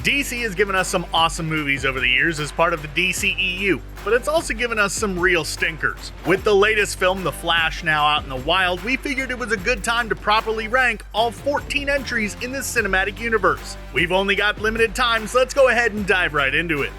DC has given us some awesome movies over the years as part of the DCEU, but it's also given us some real stinkers. With the latest film, The Flash, now out in the wild, we figured it was a good time to properly rank all 14 entries in this cinematic universe. We've only got limited time, so let's go ahead and dive right into it.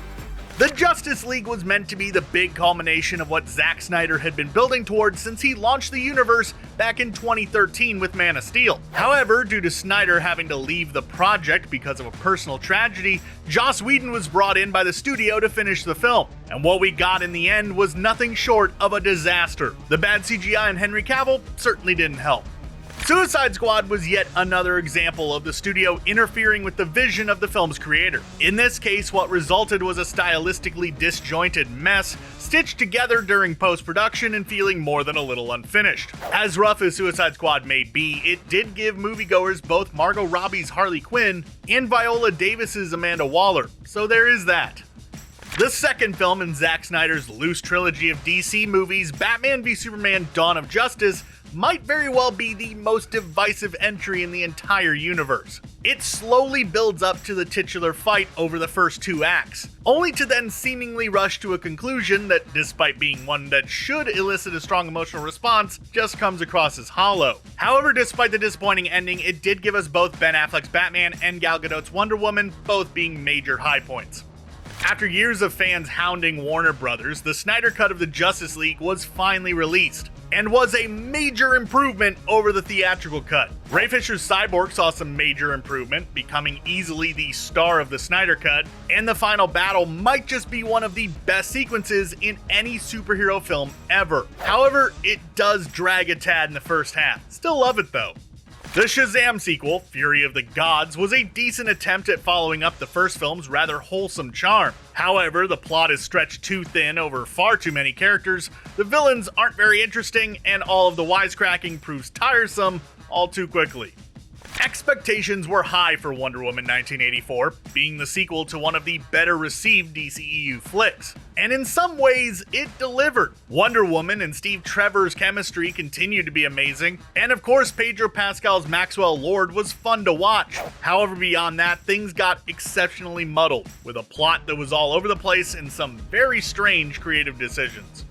The Justice League was meant to be the big culmination of what Zack Snyder had been building towards since he launched the universe back in 2013 with Man of Steel. However, due to Snyder having to leave the project because of a personal tragedy, Joss Whedon was brought in by the studio to finish the film. And what we got in the end was nothing short of a disaster. The bad CGI in Henry Cavill certainly didn't help. Suicide Squad was yet another example of the studio interfering with the vision of the film's creator. In this case, what resulted was a stylistically disjointed mess, stitched together during post-production and feeling more than a little unfinished. As rough as Suicide Squad may be, it did give moviegoers both Margot Robbie's Harley Quinn and Viola Davis's Amanda Waller, so there is that. The second film in Zack Snyder's loose trilogy of DC movies, Batman v Superman: Dawn of Justice, might very well be the most divisive entry in the entire universe. It slowly builds up to the titular fight over the first two acts, only to then seemingly rush to a conclusion that, despite being one that should elicit a strong emotional response, just comes across as hollow. However, despite the disappointing ending, it did give us both Ben Affleck's Batman and Gal Gadot's Wonder Woman, both being major high points. After years of fans hounding Warner Brothers, the Snyder Cut of the Justice League was finally released, and was a major improvement over the theatrical cut. Ray Fisher's Cyborg saw some major improvement, becoming easily the star of the Snyder Cut, and the final battle might just be one of the best sequences in any superhero film ever. However, it does drag a tad in the first half. Still love it though. The Shazam sequel, Fury of the Gods, was a decent attempt at following up the first film's rather wholesome charm. However, the plot is stretched too thin over far too many characters, the villains aren't very interesting, and all of the wisecracking proves tiresome all too quickly. Expectations were high for Wonder Woman 1984, being the sequel to one of the better received DCEU flicks. And in some ways, it delivered. Wonder Woman and Steve Trevor's chemistry continued to be amazing, and of course Pedro Pascal's Maxwell Lord was fun to watch. However, beyond that, things got exceptionally muddled, with a plot that was all over the place and some very strange creative decisions.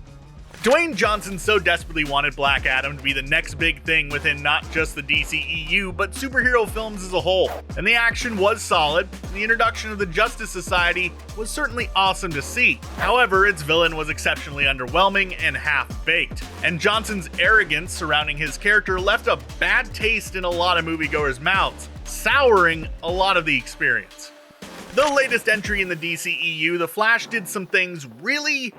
Dwayne Johnson so desperately wanted Black Adam to be the next big thing within not just the DCEU, but superhero films as a whole. And the action was solid, and the introduction of the Justice Society was certainly awesome to see. However, its villain was exceptionally underwhelming and half-baked, and Johnson's arrogance surrounding his character left a bad taste in a lot of moviegoers' mouths, souring a lot of the experience. The latest entry in the DCEU, The Flash, did some things really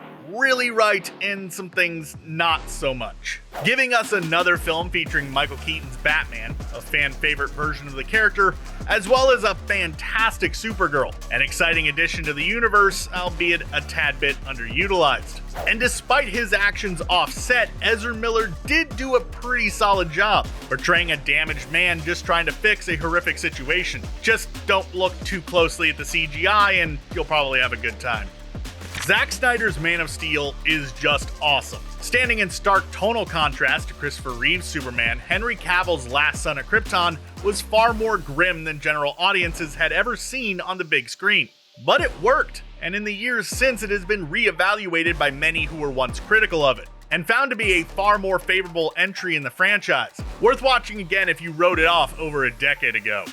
right and some things not so much, giving us another film featuring Michael Keaton's Batman, a fan favorite version of the character, as well as a fantastic Supergirl, an exciting addition to the universe, albeit a tad bit underutilized. And despite his actions offset, Ezra Miller did do a pretty solid job, portraying a damaged man just trying to fix a horrific situation. Just don't look too closely at the CGI and you'll probably have a good time. Zack Snyder's Man of Steel is just awesome. Standing in stark tonal contrast to Christopher Reeve's Superman, Henry Cavill's Last Son of Krypton was far more grim than general audiences had ever seen on the big screen. But it worked, and in the years since, it has been re-evaluated by many who were once critical of it, and found to be a far more favorable entry in the franchise. Worth watching again if you wrote it off over a decade ago.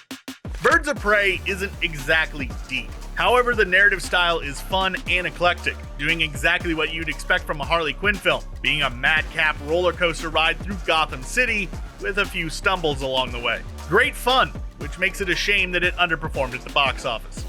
Birds of Prey isn't exactly deep. However, the narrative style is fun and eclectic, doing exactly what you'd expect from a Harley Quinn film, being a madcap roller coaster ride through Gotham City with a few stumbles along the way. Great fun, which makes it a shame that it underperformed at the box office.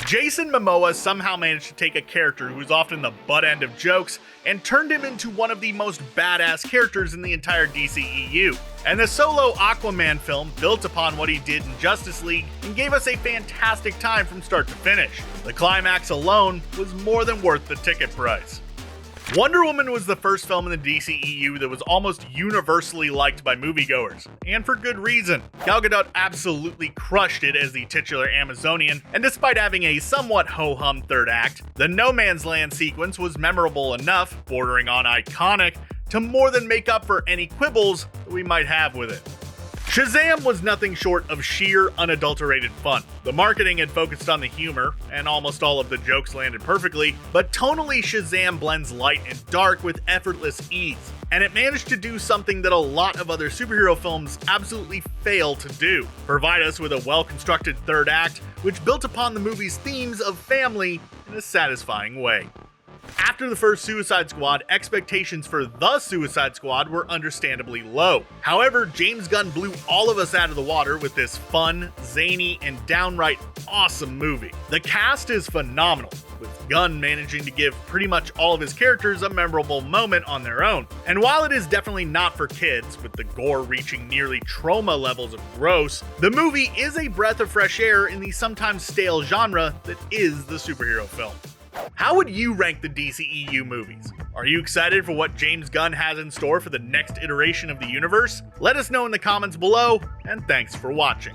Jason Momoa somehow managed to take a character who was often the butt end of jokes and turned him into one of the most badass characters in the entire DCEU. And the solo Aquaman film built upon what he did in Justice League and gave us a fantastic time from start to finish. The climax alone was more than worth the ticket price. Wonder Woman was the first film in the DCEU that was almost universally liked by moviegoers, and for good reason. Gal Gadot absolutely crushed it as the titular Amazonian, and despite having a somewhat ho-hum third act, the No Man's Land sequence was memorable enough, bordering on iconic, to more than make up for any quibbles that we might have with it. Shazam was nothing short of sheer, unadulterated fun. The marketing had focused on the humor, and almost all of the jokes landed perfectly, but tonally Shazam blends light and dark with effortless ease, and it managed to do something that a lot of other superhero films absolutely fail to do: provide us with a well-constructed third act, which built upon the movie's themes of family in a satisfying way. After the first Suicide Squad, expectations for The Suicide Squad were understandably low. However, James Gunn blew all of us out of the water with this fun, zany, and downright awesome movie. The cast is phenomenal, with Gunn managing to give pretty much all of his characters a memorable moment on their own. And while it is definitely not for kids, with the gore reaching nearly trauma levels of gross, the movie is a breath of fresh air in the sometimes stale genre that is the superhero film. How would you rank the DCEU movies? Are you excited for what James Gunn has in store for the next iteration of the universe? Let us know in the comments below, and thanks for watching.